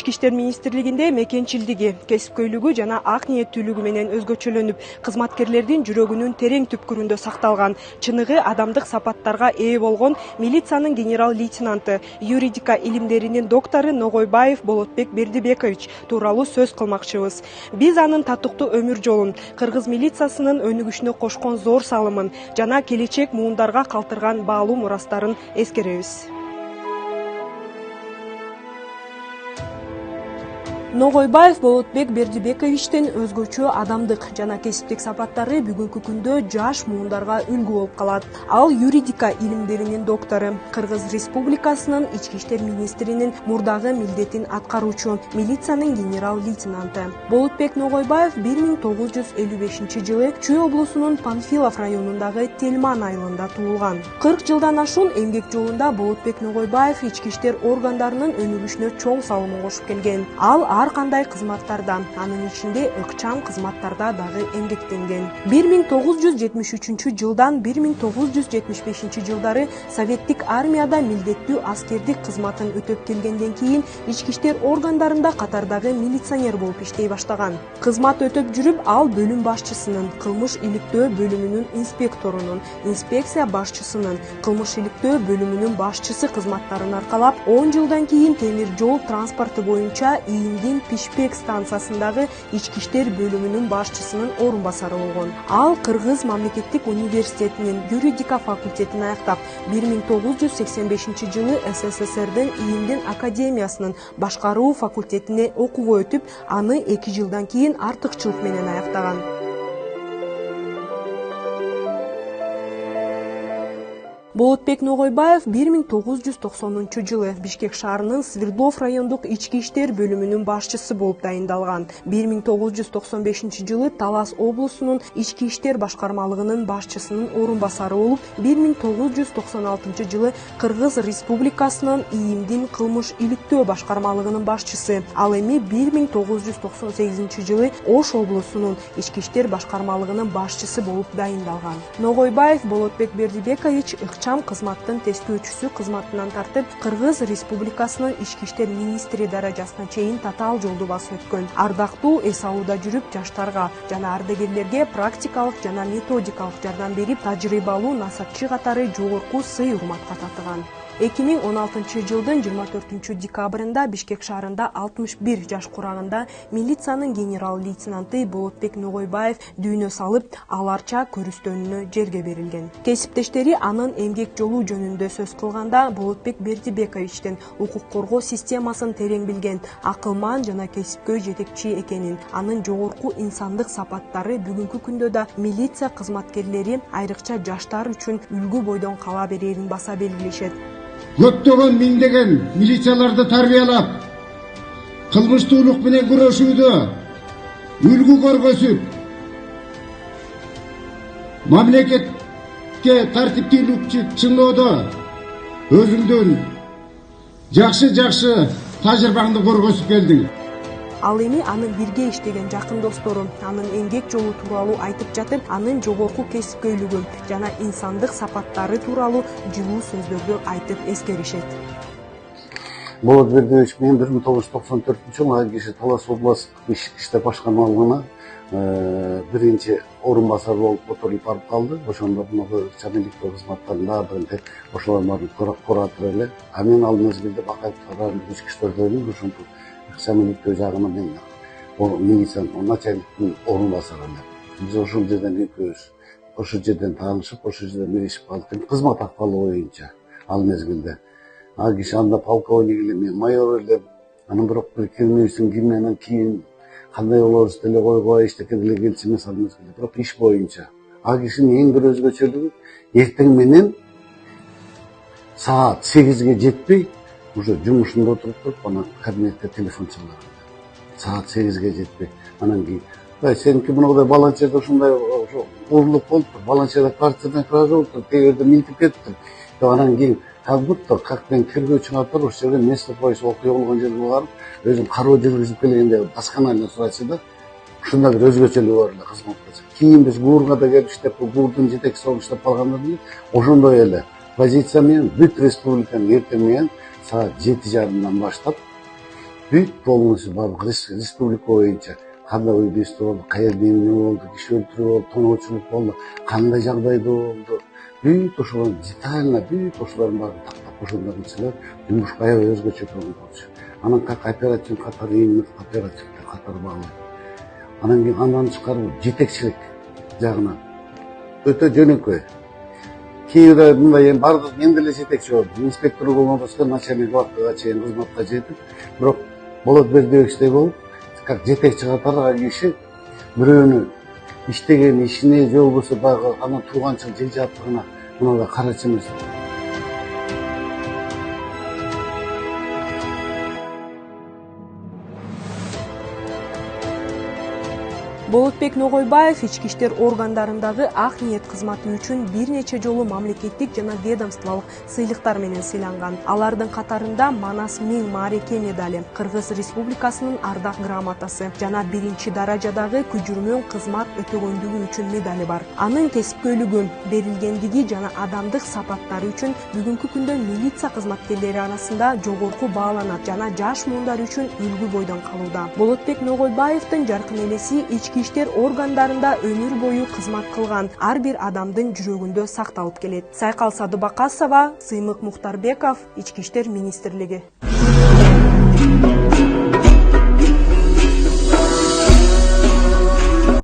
Ички иштер министрлигинде мекенчилдиги, кесипкөйлүгү жана ак ниеттүүлүгү менен өзгөчөлөнүп, кызматкерлердин жүрөгүнүн терең түпкүрүндө сакталган, чыныгы адамдык сапаттарга ээ болгон милициянын генерал-лейтенанты, юридика илимдеринин доктору Ногойбаев Болотбек Бердибекович тууралуу сөз кылмакчыбыз. Биз анын татыктуу өмүр жолун, кыргыз милициясынын өнүгүшүнө кошкон зор салымын жана келечек муундарга калтырган баалуу мурастарын эскеребиз. Ногойбаев Болотбек Бердибековичтин өзгөчө адамдык жана кесиптик сапаттары бүгүнкү күндө жаш муундарга үлгү болуп калат. Ал юридика илимдеринин доктору, Кыргыз Республикасынын ички иштер министринин мурдагы милдетин аткаруучу, милициянын генерал-лейтенанты. Болотбек Ногойбаев 1955-жылы Чүй облусунун Панфилов районундагы Телман айылында туулган. 40 жылдан ашуун эмгек жолунда Болотбек Ногойбаев ички иштер органдарынын өнүгүшүнө чоң салымын кошуп келген. Ал ар кандай кызматтарда, анын ичинде ыкчам кызматтарда дагы эмгектенген. 1973-жылдан 1975-жылдары советтик армияда милдеттүү аскердик кызматын өтөп келгенден кийин ички иштер органдарында катардагы милиционер болуп иштей баштаган. Кызмат өтөп жүрүп, ал бөлүм башчысынын, кылмыш иликтөө бөлүмүнүн инспекторунун, инспекция башчысынын, кылмыш иликтөө бөлүмүнүн башчысы кызматтарын аркалап, 10 жылдан кийин темир жол транспорту боюнча ИИМдин Пишпек станциясындагы ички иштер бөлүмүнүн башчысынын орун басары болгон. Ал Кыргыз мамлекеттик университетинин юридика факультетин аяктап, 1985-жылы СССРдин ИИМдин академиясынын башкаруу факультетине окууга өтүп, аны 2 жылдан кийин артыкчылык менен аяктаган. Болотбек Ногойбаев 1990-жылы Бишкек шаарынын Свердлов райондук ички иштер бөлүмүнүн башчысы болуп дайындалган. 1995-жылы Талас облусунун ички иштер башкармалыгынын башчысынын орун басары болуп, 1996-жылы Кыргыз Республикасынын ИИМдин кылмыш иликтөө башкармалыгынын башчысы. Ал эми 1998-жылы Ош облусунун ички иштер башкармалыгынын башчысы болуп дайындалган. Ногойбаев Болотбек Бердибекович ыкчам кызматтын тестөөчүсү кызматынан тартып, Кыргыз Республикасынын ички иштер министри даражасына чейин татаал жолду басып өткөн. Ардактуу эс алууда жүрүп, жаштарга жана ардагерлерге практикалык жана методикалык жардам берип, тажрыйбалуу насатчы катары жогорку сый-урматка татыган. 2016-жылдын 24-декабрында Бишкек шаарында 61 жаш курагында милициянын генерал-лейтенанты Болотбек Ногойбаев дүйнө салып, аларча көрүстөнүнө жерге берилген. Кесиптештери анын эмгек жолу жөнүндө сөз кылганда, Болотбек Бердибековичтин укук коргоо системасын терең билген, акылман жана кесипкөй жетекчи экенин, анын жогорку инсандык сапаттары бүгүнкү күндө да милиция кызматкерлери, айрыкча жаштар үчүн үлгү бойдон кала берерин баса белгилешет. Көптөгөн миңдеген милицияларды тарбиялап, кылмыштуулук менен күрөшүүдө үлгү көргөзүп, мамлекетке тартиптүүлүк чыңоодо өзүңдүн жакшы тажрыйбаңды көргөзүп келдиң. Ал эми анын бирге иштеген жакын достору, анын эмгек жолу тууралуу айтып жатып, анын жогорку кесипкөйлүгү жана инсандык сапаттары тууралуу жылуу сөздөрдү айтып эскеришет. Болот Бердибекович менен 1994-жылы ал киши Талас областык ички иштер башкармалыгына биринчи орун басары болуп которулуп барып калды. Ошондо мынагы чамиликтөө кызматтарында биринде ошолор баарын куратыр эле. А мен ал мезгилде Бакаев райондук ички иштер ошентип чамиликтөө жагына мен милициянын начальниктин орун басары. Биз ошол жерден экөөбүз ошол жерден таанышып, ошол жерден билишип калдык. Кызмат акыбалы боюнча ал мезгилде. Ал киши анда полковник эле, мен майор эле. Анан бирок бир кирмебиздин кийиминен кийин кандай болобуз деле койгой, эчтеке деле келчү эмес ал мезгилде. Бирок иш боюнча. Ал кишинин эң бир өзгөчөлүгү эртең менен саат 8-ге жетпей уже жумушунда отуруп туруп, анан кабинетте телефон чалат. Саат 8-ге жетпей. Анан кийин, сеники мындай баланчерде ушундай урулуп болуптур, баланчерде квартирадан кража болуптур, тегерде милтип кетиптир. Анан кийин как будто как мен тергөөчү катары ошол жерде место поиск окуя болгон жерге барып, өзүм кароо жүргүзүп келгенде досконально сурачу да. Ушундай бир өзгөчөлүгү бар эле кызматта. Кийин биз ГУРга да келип иштеп, ГУРдун жетекчиси болуп иштеп калгандан кийин ошондой эле позиция менен бүт республиканын эртең менен саат 7:30 баштап Büyük болмушу бар республика боюнча кандай убийство болду, каерде эмне болду, киши өлтүрүү болду, тоноочулук болду, кандай жагдайда болду. Бүт ошол детально бүт ошолордун баарын тактап ошондордун ичинде жумуш аябай өзгөчө болчу. Анан как оперативдин катары именно оперативдин катары багылайт. Анан кийин андан тышкары жетекчилик жагынан өтө жөнөкөй. Кийинде мындай эми бардык мен деле жетекчи болдум. Инспектор болмосо начальник убактыга чейин кызматка жетип, бирок Болот Бердибековичтей болуп, как жетекчи катары киши бирөөнү иштеген ишине же болбосо баягы анан тууганчылык же жааттыгына мындай карачы эмес. Болотбек Ногойбаев ички иштер органдарындагы ак ниет кызматы үчүн бир нече жолу мамлекеттик жана ведомстволук сыйлыктар менен сыйланган. Алардын катарында Манас Миң Маареке медали, Кыргыз Республикасынын ардак грамотасы жана биринчи даражадагы күжүрмөн кызмат өтөгөндүгү үчүн медали бар. Анын кесипкөйлүгү, берилгендиги жана адамдык сапаттары үчүн бүгүнкү күндө милиция кызматкерлери арасында жогорку бааланат жана жаш муундар үчүн үлгү бойдон калууда. Болотбек Ногойбаевдин жаркын элеси ички иштер органдарында өмүр бою кызмат кылган ар бир адамдын жүрөгүндө сакталып келет. Сайкал Садыбакасова, Сыймык Мухтарбеков, Ички иштер министрлиги.